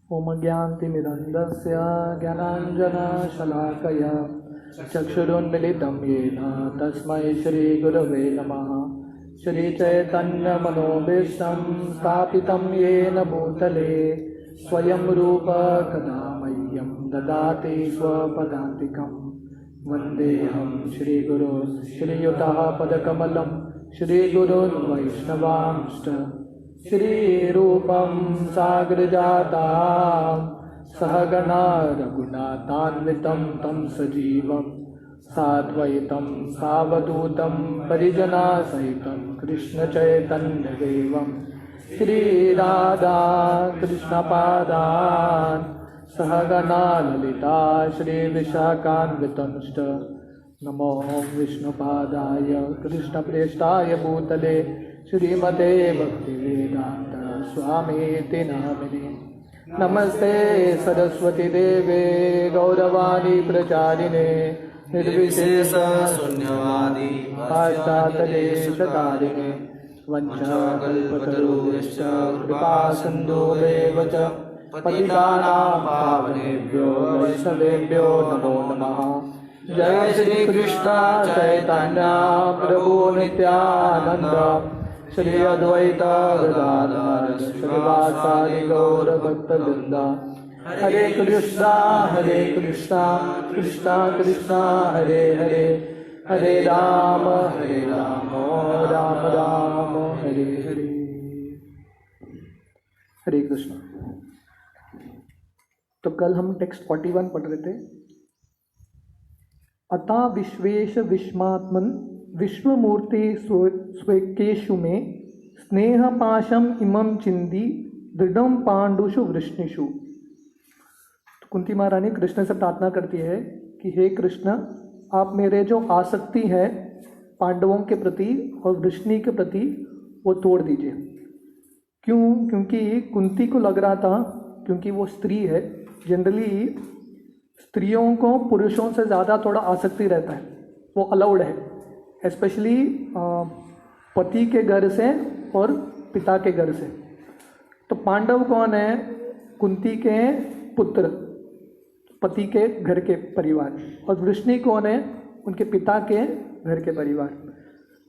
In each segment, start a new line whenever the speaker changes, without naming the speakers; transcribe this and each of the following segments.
ओम ज्ञानतिमिरन्धस्य ज्ञानाञ्जनशलाकया चक्षुरुन्मिलितं येन तस्मै श्रीगुरवे नमः। श्रीचैतन्यमनोभीष्टं स्थापितं येन भूतले स्वयं रूप कदा मह्यं ददाति स्वपदान्तिकं। वन्देऽहं श्रीगुरो श्रीयुतः पदकमलं श्रीगुरुन् वैष्णवांश्च श्रीरूपं साग्रजातां सहगणा रघुनाथान्वितं तं सजीवं साद्वैतं सावधूतं परिजनसहितं कृष्णचैतन्यदेवं श्रीराधा कृष्णपादान् सहगणा ललिता श्रीविशाखान्वितंश्च नमो विष्णुपादाय कृष्णप्रेष्ठाय भूतले श्रीमते भक्तिवेदांत स्वामीति नामिने। नमस्ते सरस्वती देवे गौरवाणी प्रचारिणे निर्विशेष शून्यवादी पाश्चात्यदेशतारिणे वंशकल्पतरुश्च कृपा सिन्धुभ्येव च पतितानां पावनेभ्यो वैष्णवेभ्यो नमो नमः। जय श्री कृष्ण चैतन्य प्रभु नित्यानंद श्री अद्वैत गदाधर श्रीवासादि गौर भक्तवृंद। हरे कृष्णा कृष्णा कृष्णा हरे हरे, हरे राम राम राम हरे हरे। हरे कृष्ण। तो कल हम टेक्स्ट 41 पढ़ रहे थे। अता विश्वेश विश्वात्मन विश्वमूर्ति स्वेकेशु में स्नेह पाशम इमं चिंदी दृढ़म पांडुषु वृष्णिषु। तो कुंती महारानी कृष्ण से प्रार्थना करती है कि हे कृष्ण, आप मेरे जो आसक्ति है पांडवों के प्रति और वृष्णि के प्रति वो तोड़ दीजिए। क्यों? क्योंकि कुंती को लग रहा था, क्योंकि वो स्त्री है, जनरली स्त्रियों को पुरुषों से ज़्यादा थोड़ा आसक्ति रहता है, वो अलाउड है, स्पेशली पति के घर से और पिता के घर से। तो पांडव कौन है? कुंती के पुत्र, पति के घर के परिवार, और वृष्णि कौन है? उनके पिता के घर के परिवार।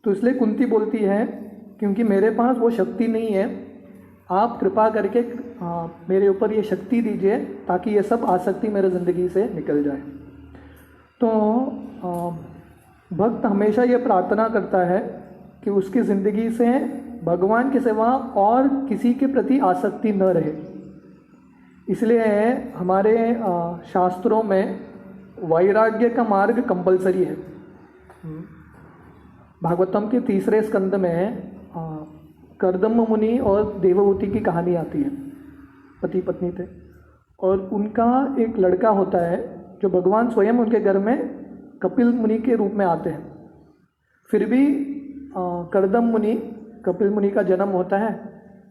तो इसलिए कुंती बोलती है क्योंकि मेरे पास वो शक्ति नहीं है, आप कृपा करके मेरे ऊपर ये शक्ति दीजिए ताकि ये सब आसक्ति मेरे ज़िंदगी से निकल जाए। तो भक्त हमेशा ये प्रार्थना करता है कि उसकी ज़िंदगी से भगवान के सिवा और किसी के प्रति आसक्ति न रहे। इसलिए हमारे शास्त्रों में वैराग्य का मार्ग कंपलसरी है। भागवतम के 3 स्कंद में कर्दम मुनि और देवहूति की कहानी आती है। पति पत्नी थे और उनका एक लड़का होता है जो भगवान स्वयं उनके घर में कपिल मुनि के रूप में आते हैं। फिर भी कर्दम मुनि, कपिल मुनि का जन्म होता है,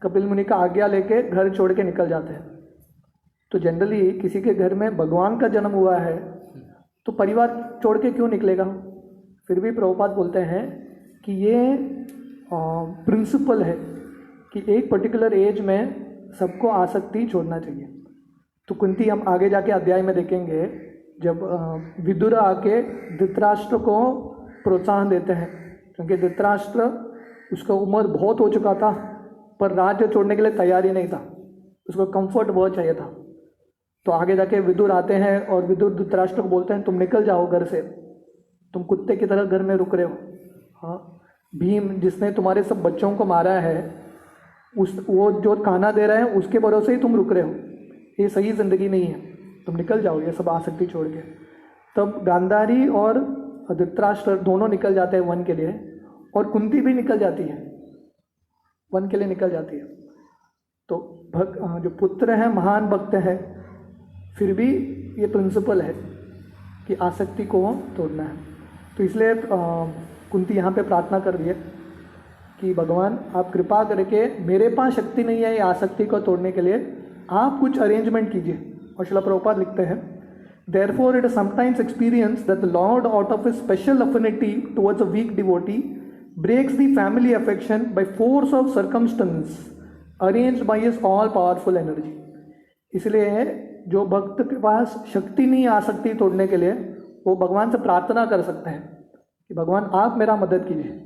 कपिल मुनि का आज्ञा लेके घर छोड़ के निकल जाते हैं। तो जनरली किसी के घर में भगवान का जन्म हुआ है तो परिवार छोड़ के क्यों निकलेगा? फिर भी प्रभुपाद बोलते हैं कि ये प्रिंसिपल है कि एक पर्टिकुलर एज में सबको आसक्ति छोड़ना चाहिए। तो कुंती हम आगे जाके अध्याय में देखेंगे, जब विदुर आके धृतराष्ट्र को प्रोत्साहन देते हैं, क्योंकि धृतराष्ट्र उसका उम्र बहुत हो चुका था पर राज्य छोड़ने के लिए तैयार ही नहीं था, उसको कंफर्ट बहुत चाहिए था। तो आगे जाके विदुर आते हैं और विदुर धृतराष्ट्र को बोलते हैं तुम निकल जाओ घर से, तुम कुत्ते की तरह घर में रुक रहे हो। हाँ, भीम जिसने तुम्हारे सब बच्चों को मारा है, वो जो खाना दे रहे हैं उसके भरोसे ही तुम रुक रहे हो, ये सही ज़िंदगी नहीं है, तुम निकल जाओ ये सब आसक्ति छोड़ के। तब गांधारी और धृतराष्ट्र दोनों निकल जाते हैं वन के लिए, और कुंती भी निकल जाती है, वन के लिए निकल जाती है। तो जो पुत्र है महान भक्त है, फिर भी ये प्रिंसिपल है कि आसक्ति को तोड़ना है। तो इसलिए कुंती यहाँ पे प्रार्थना कर रही है कि भगवान आप कृपा करके, मेरे पास शक्ति नहीं है ये आसक्ति को तोड़ने के लिए, आप कुछ अरेंजमेंट कीजिए। और श्रील प्रभुपाद लिखते हैं, Therefore it is sometimes experienced that the Lord, out of his special affinity towards a weak devotee, breaks the family affection by force of circumstance arranged by his all-powerful energy. इसलिए जो भक्त के पास शक्ति नहीं आ सकती तोड़ने के लिए, वो भगवान से प्रार्थना कर सकते हैं कि भगवान आप मेरा मदद कीजिए।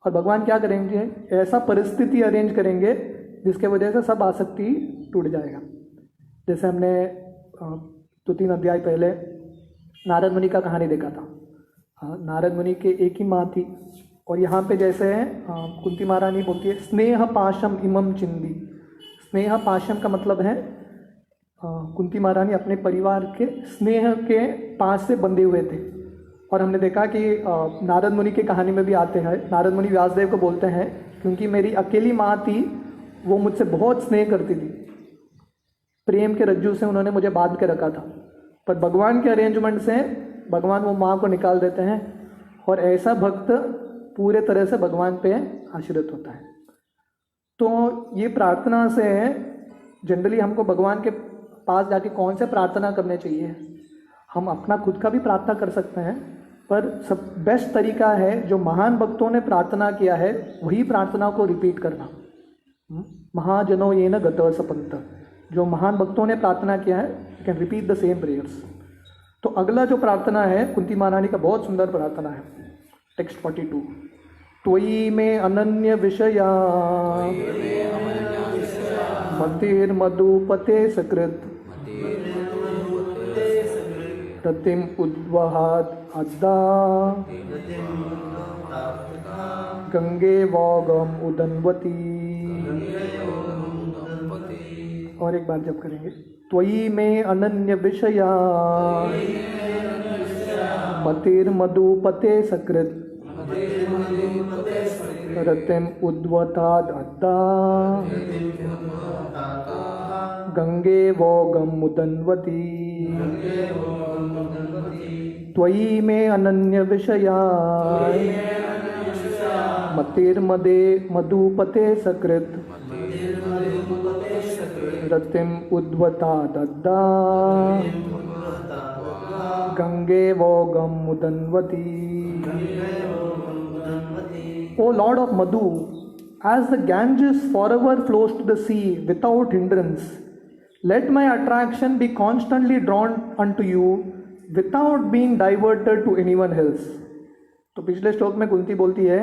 और भगवान क्या करेंगे, ऐसा परिस्थिति अरेंज करेंगे जिसके वजह से सब आसक्ति टूट जाएगा। जैसे हमने 2-3 अध्याय पहले नारद मुनि का कहानी देखा था। नारद मुनि के एक ही माँ थी, और यहाँ पे जैसे कुंती महारानी बोलती है स्नेह पाशम इमम चिंदी। स्नेह पाशम का मतलब है कुंती महारानी अपने परिवार के स्नेह के पास से बंधे हुए थे। और हमने देखा कि नारद मुनि की कहानी में भी आते हैं, नारद मुनि व्यासदेव को बोलते हैं क्योंकि मेरी अकेली माँ थी, वो मुझसे बहुत स्नेह करती थी, प्रेम के रज्जू से उन्होंने मुझे बांध के रखा था। पर भगवान के अरेंजमेंट से भगवान वो माँ को निकाल देते हैं, और ऐसा भक्त पूरे तरह से भगवान पे आश्रित होता है। तो ये प्रार्थना से जनरली हमको भगवान के पास जाके कौन से प्रार्थना करने चाहिए, हम अपना खुद का भी प्रार्थना कर सकते हैं, पर सब बेस्ट तरीका है जो महान भक्तों ने प्रार्थना किया है वही प्रार्थना को रिपीट करना। महाजनो ये न गत सपंत, जो महान भक्तों ने प्रार्थना किया है you can repeat the same prayers. तो अगला जो प्रार्थना है कुंती महारानी का बहुत सुंदर प्रार्थना है, टेक्स्ट 42। त्वयि में अनन्य विषया मतिर्मधुपते सकृत रतिम उद्वहात अद्दा गंगे वोगम उदन्वती। और एक बार जब करेंगे, त्वयि में अनन्य विषया मतिर्मधुपते सकृत रतिम उद्वताद अद्दा गंगे वोगम मुदन्वती। त्वयि में अनन्य विषया मतिर्मदे मधुपते सकृत रतिम उद्वताद अद्दा Gange वोगम मुदन्वती। O Lord of Madhu, as the Ganges forever flows to the sea without hindrance, let my attraction be constantly drawn unto you without being diverted to anyone else. तो पिछले श्लोक में कुंती बोलती है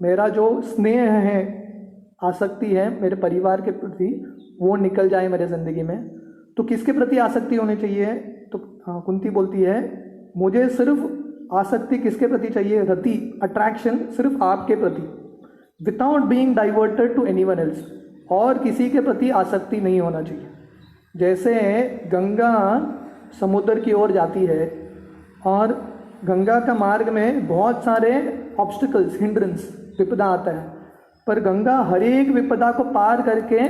मेरा जो स्नेह है, आसक्ति है मेरे परिवार के प्रति, वो निकल जाए मेरे ज़िंदगी में। तो किसके प्रति आसक्ति होनी चाहिए? तो कुंती बोलती है मुझे सिर्फ आसक्ति किसके प्रति चाहिए? रति, अट्रैक्शन सिर्फ आपके प्रति, without being diverted to anyone else, और किसी के प्रति आसक्ति नहीं होना चाहिए। जैसे गंगा समुद्र की ओर जाती है और गंगा का मार्ग में बहुत सारे ऑब्स्टिकल्स, हिंड्रेंस, विपदा आता है, पर गंगा हर एक विपदा को पार करके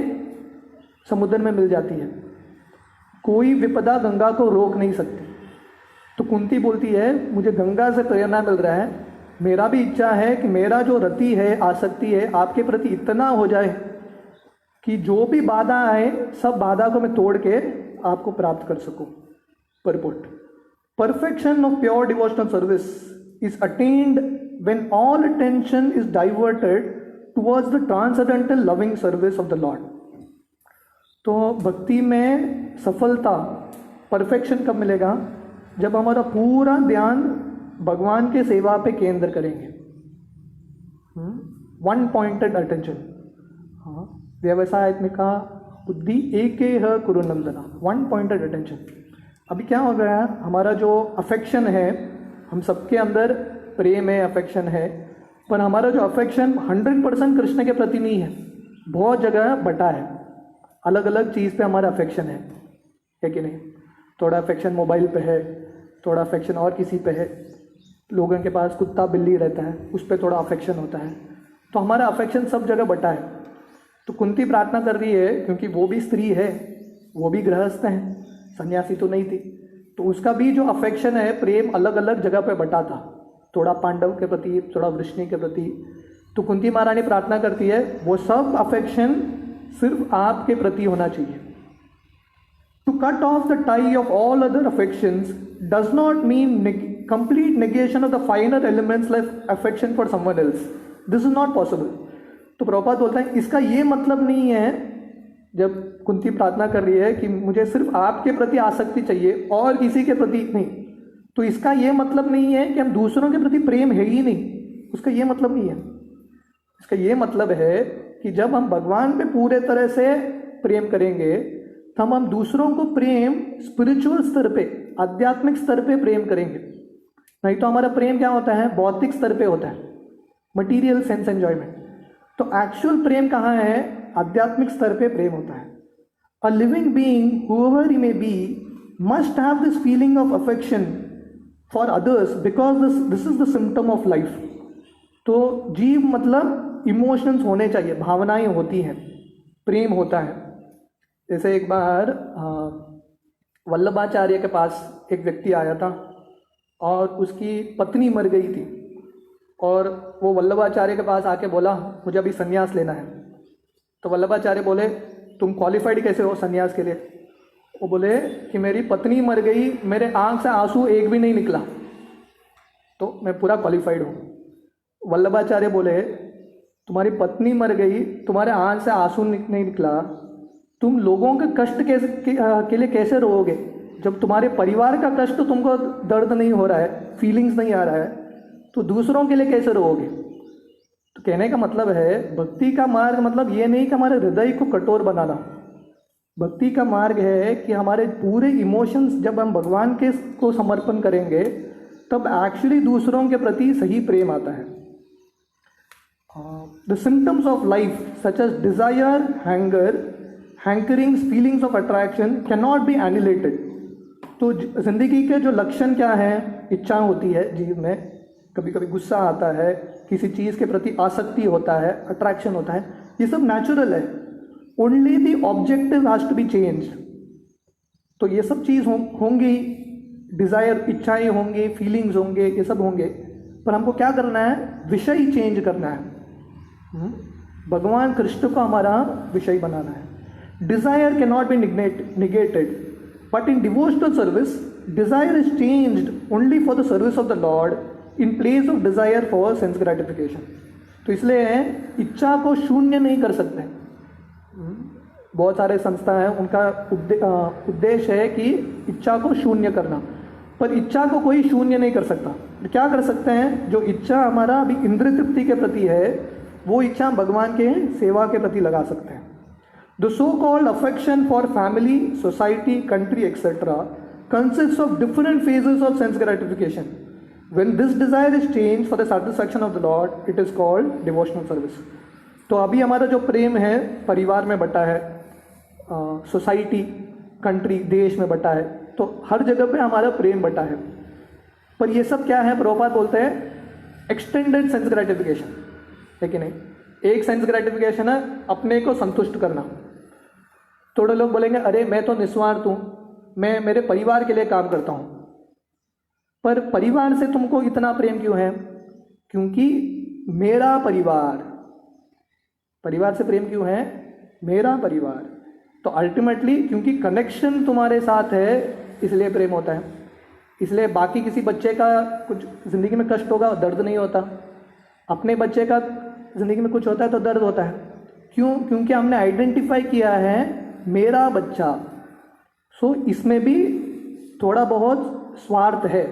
समुद्र में मिल जाती है। कोई विपदा गंगा को रोक नहीं सकती। तो कुंती बोलती है मुझे गंगा से प्रेरणा मिल रहा है, मेरा भी इच्छा है कि मेरा जो रति है, आसक्ति है, आपके प्रति इतना हो जाए कि जो भी बाधा आए सब बाधा को मैं तोड़ के आपको प्राप्त कर सकूं। Purport, perfection of pure devotional service is attained when all attention is diverted towards the transcendental loving service of the Lord. तो भक्ति में सफलता, परफेक्शन कब मिलेगा? जब हमारा पूरा ध्यान भगवान के सेवा पे केंद्र करेंगे। One pointed attention. हाँ, व्यवसायत्मिका बुद्धि एकेह कुरु नंदना, वन पॉइंटेड अटेंशन। अभी क्या हो रहा है, हमारा जो अफेक्शन है, हम सबके अंदर प्रेम है, अफेक्शन है, पर हमारा जो अफेक्शन 100% कृष्ण के प्रति नहीं है, बहुत जगह बटा है, अलग अलग चीज़ पे हमारा अफेक्शन है कि नहीं? थोड़ा अफेक्शन मोबाइल पे है, थोड़ा अफेक्शन और किसी पे है, लोगों के पास कुत्ता बिल्ली रहता है उस पर थोड़ा अफेक्शन होता है, तो हमारा अफेक्शन सब जगह बटा है। तो कुंती प्रार्थना कर रही है क्योंकि वो भी स्त्री है, वो भी गृहस्थ है, सन्यासी तो नहीं थी, तो उसका भी जो अफेक्शन है, प्रेम अलग अलग जगह पे बटा था, थोड़ा पांडव के प्रति, थोड़ा वृष्णि के प्रति। तो कुंती महारानी प्रार्थना करती है वो सब अफेक्शन सिर्फ आपके प्रति होना चाहिए। To cut off the tie of all other affections does not mean complete negation of the finer elements like affection for someone else. This is not possible. तो प्रभुपाद बोलता है इसका ये मतलब नहीं है जब कुंती प्रार्थना कर रही है कि मुझे सिर्फ आपके प्रति आसक्ति चाहिए और किसी के प्रति नहीं, तो इसका ये मतलब नहीं है कि हम दूसरों के प्रति प्रेम है ही नहीं, उसका ये मतलब नहीं है। इसका ये मतलब है कि जब हम भगवान पे पूरे तरह से प्रेम करेंगे तब हम दूसरों को प्रेम स्पिरिचुअल स्तर पे, आध्यात्मिक स्तर पे प्रेम करेंगे। नहीं तो हमारा प्रेम क्या होता है, भौतिक स्तर पे होता है, मटीरियल सेंस एंजॉयमेंट। तो एक्चुअल प्रेम कहाँ है, आध्यात्मिक स्तर पे प्रेम होता है। A living being whoever he may be must have this feeling of affection for others because this is the symptom of life। तो जीव मतलब इमोशंस होने चाहिए, भावनाएं होती हैं, प्रेम होता है। जैसे एक बार वल्लभाचार्य के पास एक व्यक्ति आया था और उसकी पत्नी मर गई थी, और वो वल्लभाचार्य के पास आके बोला मुझे अभी संन्यास लेना है। तो वल्लभाचार्य बोले तुम क्वालिफाइड कैसे हो संन्यास के लिए? वो बोले कि मेरी पत्नी मर गई, मेरे आंख से आंसू एक भी नहीं निकला, तो मैं पूरा क्वालिफाइड हूँ। वल्लभाचार्य बोले तुम्हारी पत्नी मर गई, तुम्हारे आंख से आंसू नहीं निकला, तुम लोगों के कष्ट के लिए कैसे रोओगे? जब तुम्हारे परिवार का कष्ट तुमको दर्द नहीं हो रहा है, फीलिंग्स नहीं आ रहा है, तो दूसरों के लिए कैसे रोओगे? तो कहने का मतलब है भक्ति का मार्ग मतलब ये नहीं कि हमारे हृदय को कठोर बनाना। भक्ति का मार्ग है कि हमारे पूरे इमोशंस जब हम भगवान के को समर्पण करेंगे तब एक्चुअली दूसरों के प्रति सही प्रेम आता है। The symptoms of life such as desire, anger, hankerings, feelings of attraction can not be annihilated. तो जिंदगी के जो लक्षण क्या है, इच्छा होती है जीव में, कभी कभी गुस्सा आता है, किसी चीज़ के प्रति आसक्ति होता है, अट्रैक्शन होता है, ये सब नेचुरल है। Only the objective has to be change. तो ये सब चीज़ होंगी, डिज़ायर, इच्छाएं होंगी, फीलिंग्स होंगे, ये सब होंगे, पर हमको क्या करना है, विषय चेंज करना है। भगवान कृष्ण को हमारा विषय बनाना है। Desire can not B negated, but in devotional service desire is changed only for the service of the Lord in place of desire for sense gratification. तो इसलिए इच्छा को शून्य नहीं कर सकते। बहुत सारे संस्था हैं, उनका उद्देश्य है कि इच्छा को शून्य करना, पर इच्छा को कोई शून्य नहीं कर सकता। तो क्या कर सकते हैं, जो इच्छा हमारा अभी इंद्रिय तृप्ति के प्रति है वो इच्छा भगवान के सेवा के प्रति लगा सकते हैं। The so called affection for family, society, country etcetera consists of different phases of sense gratification. When this desire is changed for the satisfaction of the Lord, it is called devotional service. तो अभी हमारा जो प्रेम है परिवार में बटा है, society, country, देश में बटा है, तो हर जगह पे हमारा प्रेम बटा है। पर ये सब क्या है, प्रभुपाद बोलते हैं एक्सटेंडेड सेंस ग्रेटिफिकेशन है कि नहीं। एक सेंस ग्रेटिफिकेशन है अपने को संतुष्ट करना। थोड़े लोग बोलेंगे अरे मैं तो निस्वार्थ हूँ, मैं मेरे परिवार के लिए काम करता हूँ। पर परिवार से तुमको इतना प्रेम क्यों है? क्योंकि मेरा परिवार से प्रेम क्यों है? मेरा परिवार। तो अल्टीमेटली क्योंकि कनेक्शन तुम्हारे साथ है इसलिए प्रेम होता है। इसलिए बाकी किसी बच्चे का कुछ ज़िंदगी में कष्ट होगा, दर्द नहीं होता। अपने बच्चे का ज़िंदगी में कुछ होता है तो दर्द होता है। क्यों? क्योंकि हमने आइडेंटिफाई किया है मेरा बच्चा। सो इसमें भी थोड़ा बहुत स्वार्थ है।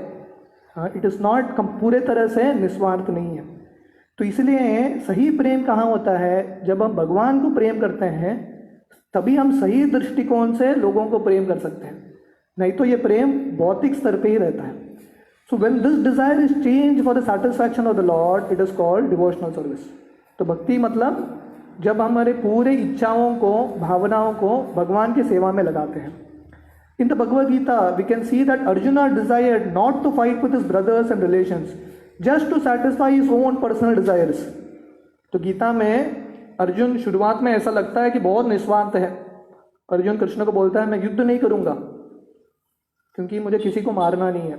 इट इज़ नॉट पूरे तरह से निस्वार्थ नहीं है। तो इसलिए सही प्रेम कहाँ होता है? जब हम भगवान को प्रेम करते हैं तभी हम सही दृष्टिकोण से लोगों को प्रेम कर सकते हैं, नहीं तो ये प्रेम भौतिक स्तर पे ही रहता है। So when this desire is change for the satisfaction of the Lord, it is called devotional service. तो भक्ति मतलब जब हमारे पूरे इच्छाओं को, भावनाओं को भगवान की सेवा में लगाते हैं। In the Bhagavad Gita, we can see that Arjuna desired not to fight with his brothers and relations, just to satisfy his own personal desires. तो गीता में अर्जुन शुरुआत में ऐसा लगता है कि बहुत निस्वार्थ है। अर्जुन कृष्ण को बोलता है मैं युद्ध नहीं करूंगा क्योंकि मुझे किसी को मारना नहीं है।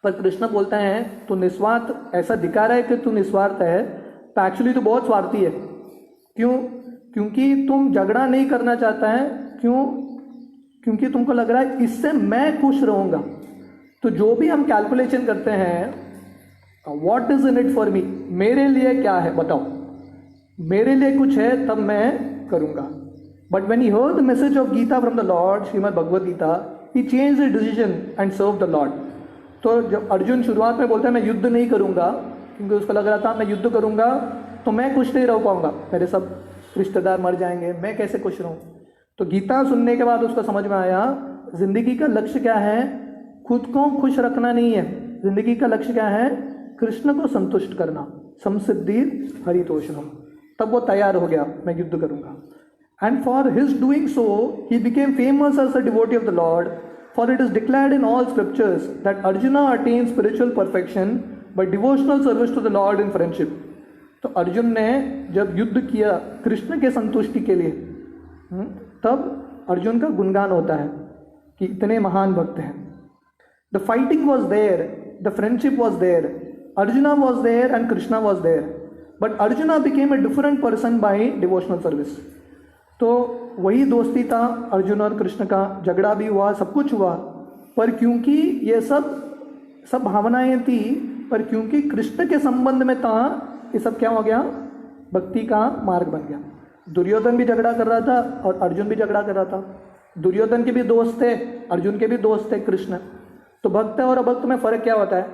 पर कृष्ण बोलते हैं तू निस्वार्थ, ऐसा दिखा रहा है कि तू निस्वार्थ है, तो एक्चुअली तू बहुत स्वार्थी है। क्यों? क्योंकि तुम झगड़ा नहीं करना चाहता है। क्यों? क्योंकि तुमको लग रहा है इससे मैं खुश रहूँगा। तो जो भी हम कैलकुलेशन करते हैं what is in it for me, मेरे लिए क्या है बताओ, मेरे लिए कुछ है तब मैं करूँगा। But when he heard the message of Gita from the Lord, Srimad Bhagavad Gita, he changed his decision and served the Lord. तो जब अर्जुन शुरुआत में बोलता है मैं युद्ध नहीं करूँगा, क्योंकि उसको लग रहा था मैं युद्ध करूँगा तो मैं खुश नहीं रह पाऊँगा, मेरे सब रिश्तेदार मर जाएंगे, मैं कैसे खुश रहूँ। तो गीता सुनने के बाद उसको समझ में आया जिंदगी का लक्ष्य क्या है, खुद को खुश रखना नहीं है, जिंदगी का लक्ष्य क्या है, कृष्ण को संतुष्ट करना। समसिद्धि हरितोषणम। तब वो तैयार हो गया, मैं युद्ध करूँगा। And for his doing so, he became famous as a devotee of the Lord, for it is declared in all scriptures that Arjuna attained spiritual perfection by devotional service to the Lord in friendship. तो अर्जुन ने जब युद्ध किया कृष्ण के संतुष्टि के लिए, तब अर्जुन का गुणगान होता है कि इतने महान भक्त हैं। The fighting was there, the friendship was there, Arjuna was there and Krishna was there, but Arjuna became a different person by devotional service. तो वही दोस्ती था अर्जुन और कृष्ण का, झगड़ा भी हुआ, सब कुछ हुआ, पर क्योंकि ये सब भावनाएं थी, पर क्योंकि कृष्ण के संबंध में था, ये सब क्या हो गया, भक्ति का मार्ग बन गया। दुर्योधन भी झगड़ा कर रहा था और अर्जुन भी झगड़ा कर रहा था। दुर्योधन के भी दोस्त थे, अर्जुन के भी दोस्त थे कृष्ण। तो भक्त और अभक्त में फ़र्क क्या होता है,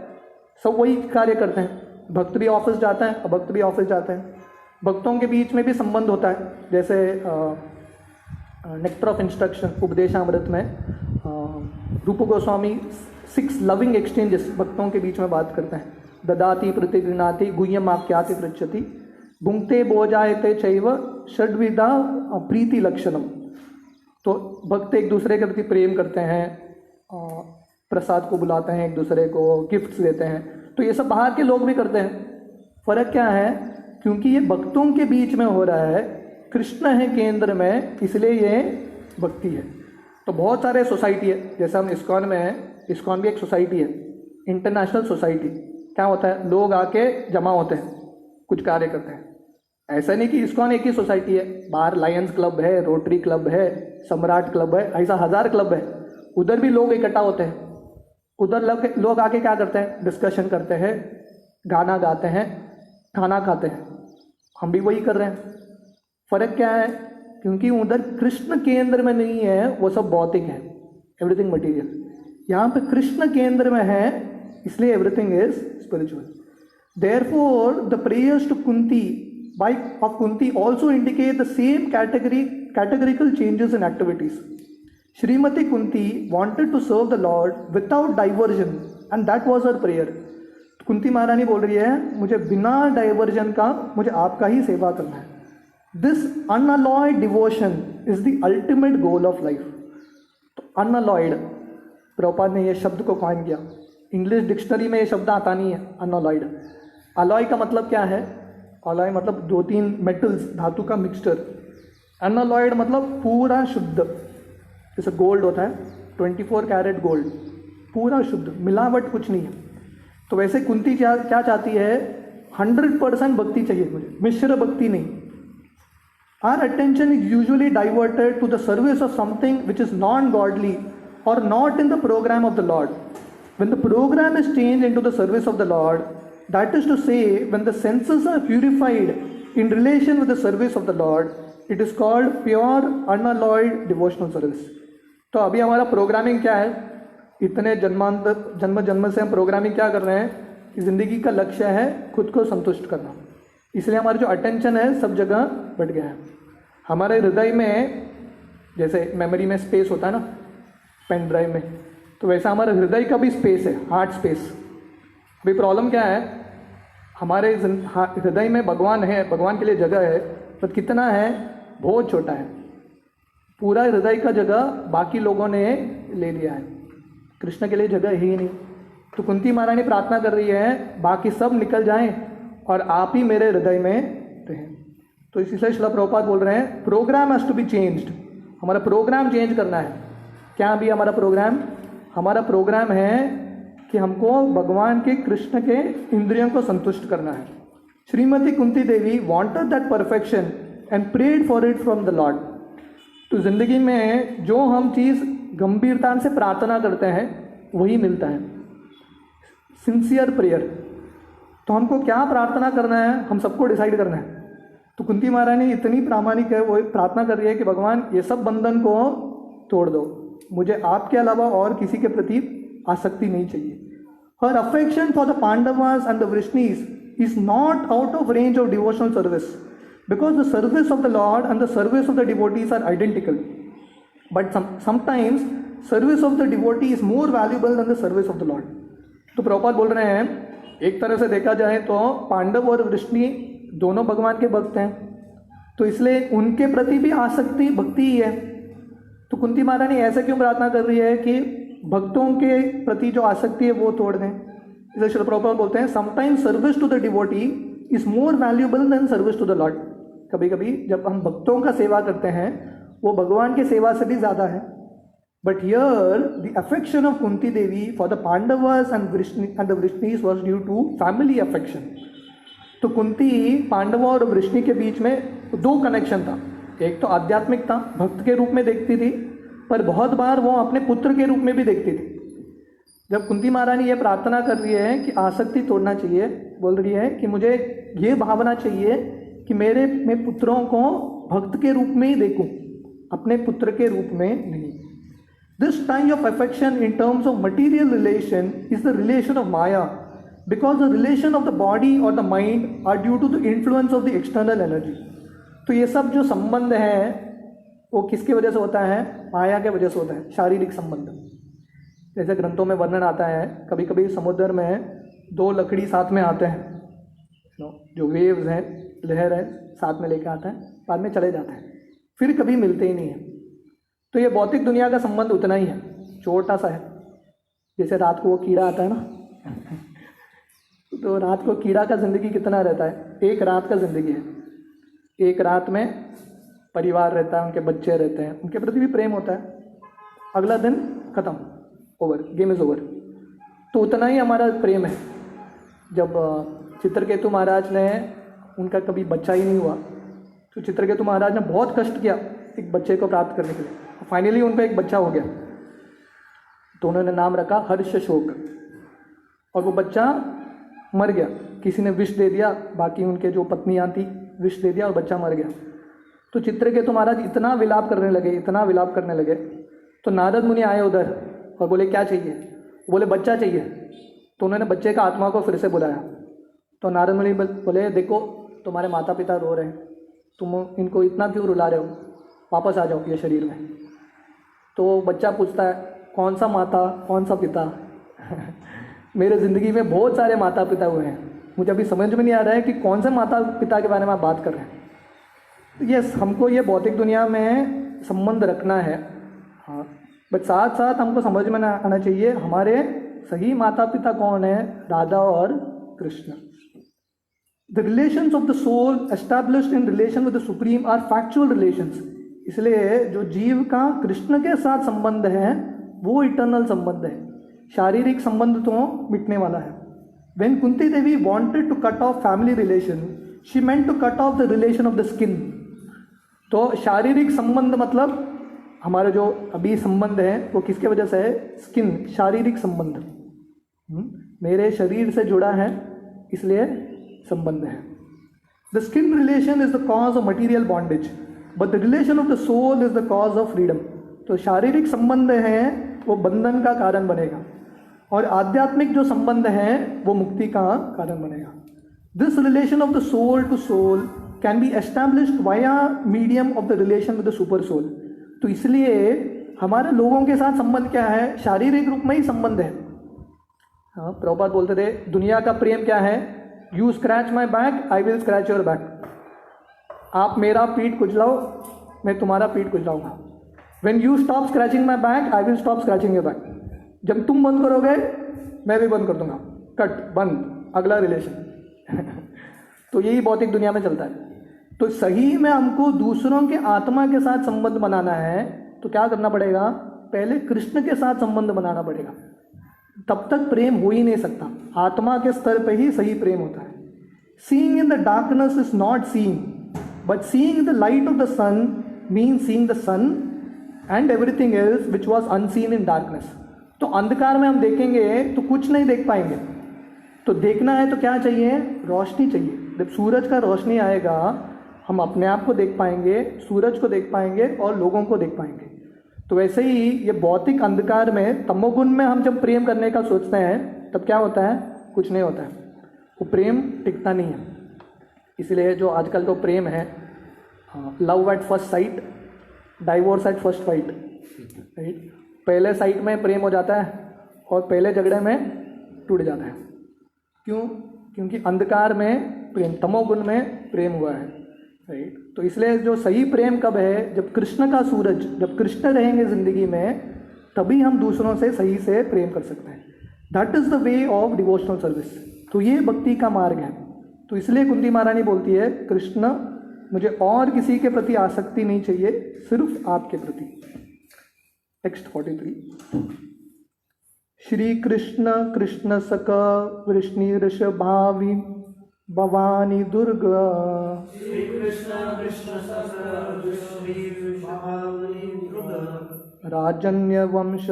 सब वही कार्य करते हैं। भक्त भी ऑफिस जाते हैं, अभक्त भी ऑफिस जाते हैं। भक्तों के बीच में भी संबंध होता है, जैसे नेक्टर ऑफ इंस्ट्रक्शन उपदेशामृत में रूप गोस्वामी 6 लविंग एक्सचेंजेस भक्तों के बीच में बात करते हैं। ददाति प्रतिगृणाति गुह्यम आख्याति पृच्छति भुंक्ते बोजायते चैव षड्विधा प्रीति लक्षणम। तो भक्त एक दूसरे के प्रति प्रेम करते हैं, प्रसाद को बुलाते हैं, एक दूसरे को गिफ्ट्स देते हैं। तो ये सब बाहर के लोग भी करते हैं। फ़र्क क्या है, क्योंकि ये भक्तों के बीच में हो रहा है, कृष्ण है केंद्र में, इसलिए ये भक्ति है। तो बहुत सारे सोसाइटी है, जैसे हम इस्कॉन में हैं, इस्कॉन भी एक सोसाइटी है, इंटरनेशनल सोसाइटी। क्या होता है, लोग आके जमा होते हैं, कुछ कार्य करते हैं। ऐसा नहीं कि इस्कॉन एक ही सोसाइटी है, बाहर लायंस क्लब है, रोटरी क्लब है, सम्राट क्लब है, ऐसा 1000 क्लब है। उधर भी लोग इकट्ठा होते हैं, उधर लोग आके क्या करते हैं, डिस्कशन करते हैं, गाना गाते हैं, खाना खाते हैं। हम भी वही कर रहे हैं। फ़र्क क्या है, क्योंकि उधर कृष्ण केंद्र में नहीं है, वो सब भौतिक है, एवरीथिंग मटीरियल। यहाँ पे कृष्ण केंद्र में है, इसलिए everything is spiritual. Therefore the prayers to Kunti by of Kunti also indicate the same categorical changes in activities. Srimati Kunti wanted to serve the Lord without diversion and that was her prayer. Kunti महारानी बोल रही है, मुझे बिना diversion का मुझे आपका ही सेवा करना है। This unalloyed devotion is the ultimate goal of life. तो unalloyed, प्रभुपाद ने ये शब्द को कॉइन किया। इंग्लिश डिक्शनरी में ये शब्द आता नहीं है, unalloyed। अलॉय का मतलब क्या है, अलॉय मतलब 2-3 मेटल्स, धातु का मिक्सचर। अनअलॉयड मतलब पूरा शुद्ध, जैसे गोल्ड होता है 24 कैरेट गोल्ड, पूरा शुद्ध, मिलावट कुछ नहीं है। तो वैसे कुंती क्या चाहती है, 100% भक्ति चाहिए मुझे, मिश्र भक्ति नहीं। Our attention is usually diverted to the service of something which is non godly or not in the program of the Lord. When the program is change into the service of the Lord, that is to say, when the senses are purified in relation with the service of the Lord, it is called pure unalloyed devotional service. तो अभी हमारा programming क्या है, इतने जन्म से हम programming क्या कर रहे हैं कि ज़िंदगी का लक्ष्य है खुद को संतुष्ट करना। इसलिए हमारा जो अटेंशन है सब जगह बढ़ गया है। हमारे हृदय में जैसे मेमोरी में स्पेस होता है ना, पेन ड्राइव में, तो वैसा हमारे हृदय का भी स्पेस है, हार्ट स्पेस। अभी प्रॉब्लम क्या है, हमारे हृदय में भगवान है, भगवान के लिए जगह है, पर कितना है, बहुत छोटा है। पूरा हृदय का जगह बाकी लोगों ने ले लिया है, कृष्ण के लिए जगह है ही नहीं। तो कुंती महारानी प्रार्थना कर रही है, बाकी सब निकल जाएं और आप ही मेरे हृदय में रहें। तो इसलिए श्रील प्रभुपाद बोल रहे हैं, program has to be changed. हमारा प्रोग्राम चेंज करना है। क्या अभी हमारा प्रोग्राम है कि हमको भगवान के, कृष्ण के इंद्रियों को संतुष्ट करना है। Shrimati Kunti Devi wanted that perfection and prayed for it from the Lord. तो जिंदगी में जो हम चीज़ गंभीरता से प्रार्थना करते हैं वही मिलता है, सिंसियर प्रेयर। तो हमको क्या प्रार्थना करना है, हम सबको डिसाइड करना है। तो कुंती महारानी इतनी प्रामाणिक है, वो प्रार्थना कर रही है कि भगवान ये सब बंधन को तोड़ दो, मुझे आपके अलावा और किसी के प्रति आसक्ति नहीं चाहिए। हर affection for the Pandavas and the Vrishnis is not out of range of devotional service, because the service of the Lord and the service of the devotees are identical, but sometimes service of the devotee is more valuable than the service of the Lord. तो प्रभुपाद बोल रहे हैं एक तरह से देखा जाए तो पांडव और वृष्णि दोनों भगवान के भक्त हैं, तो इसलिए उनके प्रति भी आसक्ति भक्ति ही है। तो कुंती महारानी ऐसे क्यों प्रार्थना कर रही है कि भक्तों के प्रति जो आसक्ति है वो तोड़ दें। इसलिए श्रील प्रभुपाद बोलते हैं sometimes service to the devotee is more valuable than service to the Lord. कभी कभी जब हम भक्तों का सेवा करते हैं वो भगवान की सेवा से भी ज़्यादा है। But here the affection of Kunti Devi for the Pandavas and the Vrishnis was due to family affection. तो कुंती पांडवों और वृष्णि के बीच में दो कनेक्शन था, एक तो आध्यात्मिक था, भक्त के रूप में देखती थी, पर बहुत बार वो अपने पुत्र के रूप में भी देखती थी। जब कुंती महारानी ये प्रार्थना कर रही है कि आसक्ति तोड़ना चाहिए, बोल रही है कि मुझे ये भावना चाहिए कि मैं पुत्रों को भक्त के रूप में ही देखूं, अपने पुत्र के रूप में नहीं। This type of affection in terms of material relation is the relation of maya, because the relation of the body और the mind are due to the influence of the external energy. तो ये सब जो संबंध है वो किसके वजह से होता है? माया के वजह से होता है, शारीरिक संबंध। जैसे ग्रंथों में वर्णन आता है, कभी कभी समुद्र में दो लकड़ी साथ में आते हैं, जो वेव्स हैं, लहर है, साथ में लेके आता है, बाद में चले जाते हैं, फिर कभी मिलते ही नहीं है। तो ये भौतिक दुनिया का संबंध उतना ही है, छोटा सा है। जैसे रात को वो कीड़ा आता है ना तो रात को कीड़ा का ज़िंदगी कितना रहता है? एक रात का ज़िंदगी है। एक रात में परिवार रहता है, उनके बच्चे रहते हैं, उनके प्रति भी प्रेम होता है, अगला दिन ख़त्म, ओवर, गेम इज़ ओवर। तो उतना ही हमारा प्रेम है। जब चित्रकेतु महाराज ने, उनका कभी बच्चा ही नहीं हुआ, तो चित्रकेतु महाराज ने बहुत कष्ट किया एक बच्चे को प्राप्त करने के लिए। फाइनली उनका एक बच्चा हो गया, तो उन्होंने नाम रखा हर्षशोक, और वो बच्चा मर गया। किसी ने विष दे दिया, बाकी उनके जो पत्नियां थी विष दे दिया और बच्चा मर गया। तो चित्रकेतु महाराज इतना विलाप करने लगे, इतना विलाप करने लगे, तो नारद मुनि आए उधर और बोले क्या चाहिए? बोले बच्चा चाहिए। तो उन्होंने बच्चे का आत्मा को फिर से बुलाया। तो नारद मुनि बोले देखो तुम्हारे माता पिता रो रहे हैं, तुम इनको इतना क्यों रुला रहे हो, वापस आ जाओ ये शरीर में। तो बच्चा पूछता है कौन सा माता कौन सा पिता मेरे ज़िंदगी में बहुत सारे माता पिता हुए हैं, मुझे अभी समझ में नहीं आ रहा है कि कौन से माता पिता के बारे में आप बात कर रहे हैं। यस, हमको ये भौतिक दुनिया में संबंध रखना है, हाँ, बट साथ साथ हमको समझ में आना चाहिए हमारे सही माता पिता कौन है, राधा और Krishna. The relations of the soul established in relation with the supreme are factual relations. इसलिए जो जीव का कृष्ण के साथ संबंध है वो इटर्नल संबंध है, शारीरिक संबंध तो मिटने वाला है। When Kunti Devi wanted to cut off family relation, she meant to cut off the relation of the skin. तो शारीरिक संबंध मतलब हमारे जो अभी संबंध है वो किसके वजह से है? स्किन, शारीरिक संबंध, मेरे शरीर से जुड़ा है इसलिए संबंध है। The skin relation is the cause of material bondage, but the relation of the soul is the cause of freedom. तो शारीरिक संबंध है वो बंधन का कारण बनेगा, और आध्यात्मिक जो संबंध है वो मुक्ति का कारण बनेगा। This relation of the soul to soul can be established via medium of the relation with the super soul. तो इसलिए हमारे लोगों के साथ संबंध क्या है? शारीरिक रूप में ही संबंध है। हाँ, प्रभुपाद बोलते थे दुनिया का प्रेम क्या है? You scratch my back, I will scratch your back. आप मेरा पीठ कुचलाओ, मैं तुम्हारा पीठ कुचलाऊंगा। When you stop scratching my back, I will stop scratching your back. जब तुम बंद करोगे मैं भी बंद कर दूंगा, कट, बंद, अगला रिलेशन तो यही भौतिक दुनिया में चलता है। तो सही में हमको दूसरों के आत्मा के साथ संबंध बनाना है तो क्या करना पड़ेगा? पहले कृष्ण के साथ संबंध बनाना पड़ेगा, तब तक प्रेम हो ही नहीं सकता। आत्मा के स्तर पे ही सही प्रेम होता है। Seeing in the darkness is not seeing, but seeing the light of the sun means seeing the sun and everything else which was unseen in darkness. तो अंधकार में हम देखेंगे तो कुछ नहीं देख पाएंगे। तो देखना है तो क्या चाहिए? रोशनी चाहिए। जब सूरज का रोशनी आएगा हम अपने आप को देख पाएंगे, सूरज को देख पाएंगे और लोगों को देख पाएंगे। तो वैसे ही ये भौतिक अंधकार में, तमोगुण में हम जब प्रेम करने का सोचते हैं तब क्या होता है? कुछ नहीं होता है, वो प्रेम टिकता नहीं है। इसलिए जो आजकल तो प्रेम है, love at first sight, divorce at first fight, right? पहले साइट में प्रेम हो जाता है और पहले झगड़े में टूट जाता है। क्यों? क्योंकि अंधकार में प्रेम, तमोगुण में प्रेम हुआ है, राइट? तो इसलिए जो सही प्रेम कब है? जब कृष्ण का सूरज, जब कृष्ण रहेंगे जिंदगी में, तभी हम दूसरों से सही से प्रेम कर सकते हैं। That is the way of devotional service. तो ये भक्ति का मार्ग है। तो इसलिए कुंती महारानी बोलती है, कृष्ण, मुझे और किसी के प्रति आसक्ति नहीं चाहिए, सिर्फ आपके प्रति। टेक्स्ट 43। श्री कृष्ण कृष्ण सक वृष्णि ऋषभावि भवानी दुर्गा,
श्री कृष्ण कृष्ण सक वृष्णि ऋषभावि दुर्गा,
राजन्य वंश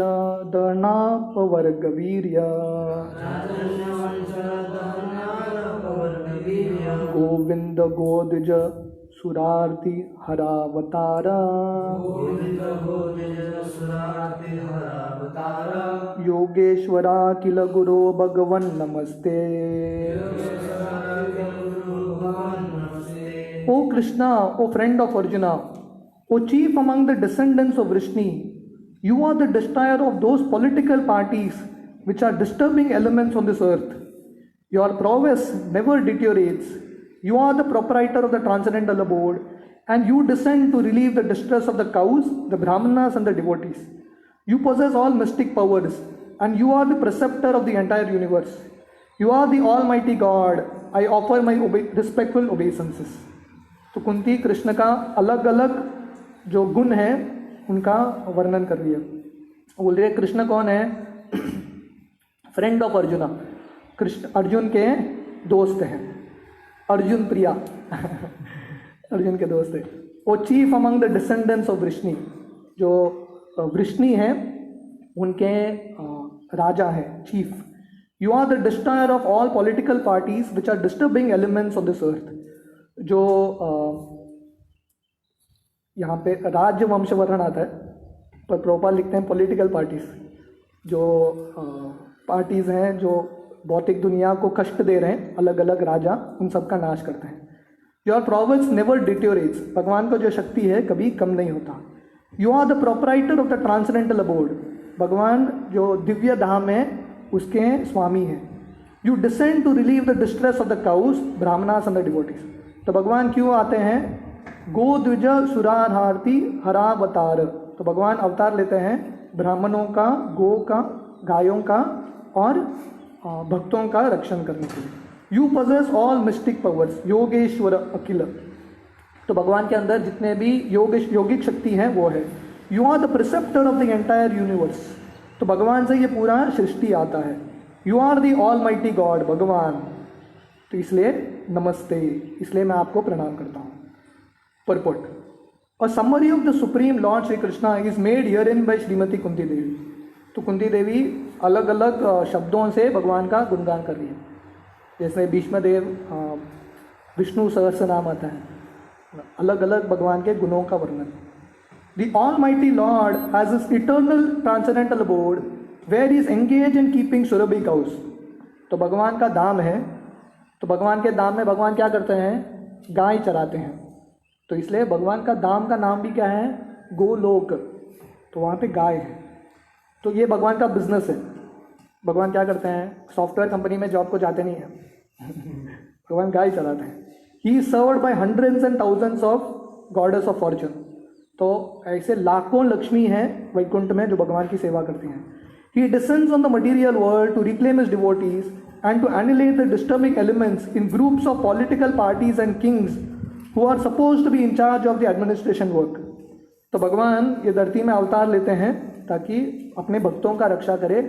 दर्णापवर्ग वीर्य, गोविंद गोदज सुरार्ति हरावतारा, योगेश्वरा किल गुरो भगवन् नमस्ते। O Krishna, O friend of Arjuna, O chief among the descendants of Vrishni, you are the destroyer of those political parties which are disturbing elements on this earth. Your prowess never deteriorates. You are the proprietor of the transcendental abode, and you descend to relieve the distress of the cows, the brahmanas, and the devotees. You possess all mystic powers, and you are the preceptor of the entire universe. You are the Almighty God. I offer my respectful obeisances. तो कुंती कृष्ण का अलग अलग जो गुण है उनका वर्णन कर रही है। बोल रही है कृष्ण कौन है? फ्रेंड ऑफ अर्जुना, कृष्ण अर्जुन के दोस्त हैं, अर्जुन प्रिया अर्जुन के दोस्त है। वो chief among the descendants of Vrishni, जो वृष्णि है उनके राजा है, chief. You are the destroyer of all political parties which are disturbing elements of this earth. जो यहाँ पे राज्य वंश वर्णन आता है, पर प्रोपाल लिखते हैं पॉलिटिकल पार्टीज। जो पार्टीज हैं जो भौतिक दुनिया को कष्ट दे रहे हैं, अलग अलग राजा, उन सब का नाश करते हैं। योर प्रोवेंस नेवर डिटोरेट्स, भगवान का जो शक्ति है कभी कम नहीं होता। You are the proprietor of the transcendental abode, भगवान जो दिव्य धाम है उसके स्वामी हैं। You descend to relieve the distress of the cows, brahmanas and the devotees. तो भगवान क्यों आते हैं? गो द्विज सुरारहारती हरावतार, तो भगवान अवतार लेते हैं ब्राह्मणों का, गो का, गायों का और भक्तों का रक्षण करने के लिए। You possess all mystic powers, Yogeshwar अखिल, तो भगवान के अंदर जितने भी योगिक शक्ति है वो है। You are the preceptor of the entire universe, तो भगवान से ये पूरा सृष्टि आता है। You are the almighty God, भगवान, तो इसलिए नमस्ते, इसलिए मैं आपको प्रणाम करता हूँ। Purport. A summary of the Supreme Lord Shri Krishna is made herein by Shrimati Kunti देवी। तो कुंती देवी अलग अलग शब्दों से भगवान का गुणगान कर रही है। जैसे भीष्म देव, विष्णु सहस्र नाम आता है, अलग अलग भगवान के गुणों का वर्णन। The Almighty Lord has his eternal transcendental abode where he is engaged in keeping Surabhi cows। तो भगवान का धाम है, तो भगवान के धाम में भगवान क्या करते हैं? गाय चराते हैं। तो इसलिए भगवान का धाम का नाम भी क्या है? गोलोक, तो वहाँ पे गाय है। तो ये भगवान का बिजनेस है। भगवान क्या करते हैं? सॉफ्टवेयर कंपनी में जॉब को जाते नहीं हैं भगवान गाय चलाते हैं। He is served by hundreds and thousands of goddess of fortune. तो ऐसे लाखों लक्ष्मी हैं वैकुंठ में जो भगवान की सेवा करती हैं। He descends on the material world to reclaim his devotees and to annihilate the disturbing elements in groups of political parties and kings who are supposed to be in charge of the administration work। तो भगवान ये धरती में अवतार लेते हैं ताकि अपने भक्तों का रक्षा करे,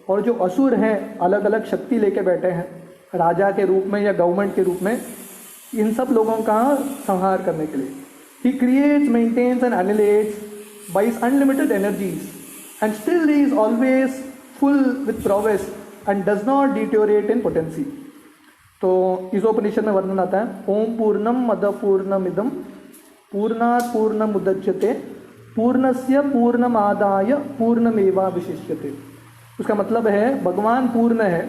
और जो असुर हैं अलग अलग शक्ति लेके बैठे हैं राजा के रूप में या गवर्नमेंट के रूप में, इन सब लोगों का संहार करने के लिए। He creates, maintains and annihilates by his unlimited energies and still he is always full with prowess and does not deteriorate in potency। तो ईशोपनिषद में वर्णन आता है, ओम पूर्णम मद पूर्णमिदम पूर्णात् पूर्णमुदच्यते पूर्णस्य पूर्णमादाय पूर्णमेवावशिष्यते। उसका मतलब है भगवान पूर्ण है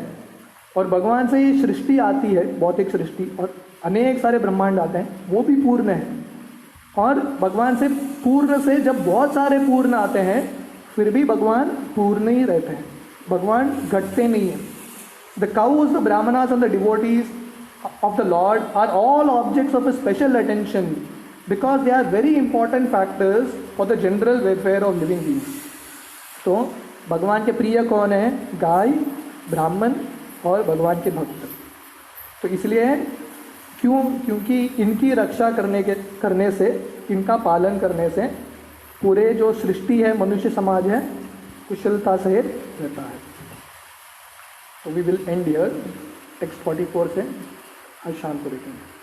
और भगवान से ये सृष्टि आती है, भौतिक सृष्टि, और अनेक सारे ब्रह्मांड आते हैं, वो भी पूर्ण है। और भगवान से पूर्ण से जब बहुत सारे पूर्ण आते हैं फिर भी भगवान पूर्ण ही रहते हैं, भगवान घटते नहीं हैं। The cows, the brahmanas and the devotees of the Lord are all objects of a special attention because they are very important factors for the general welfare of living beings. तो भगवान के प्रिय कौन है? गाय, ब्राह्मण और भगवान के भक्त। तो इसलिए क्योंकि इनकी रक्षा करने से, इनका पालन करने से पूरे जो सृष्टि है, मनुष्य समाज है, कुशलता से रहता है। तो we will end here. Text 44 से आज शाम को देखेंगे।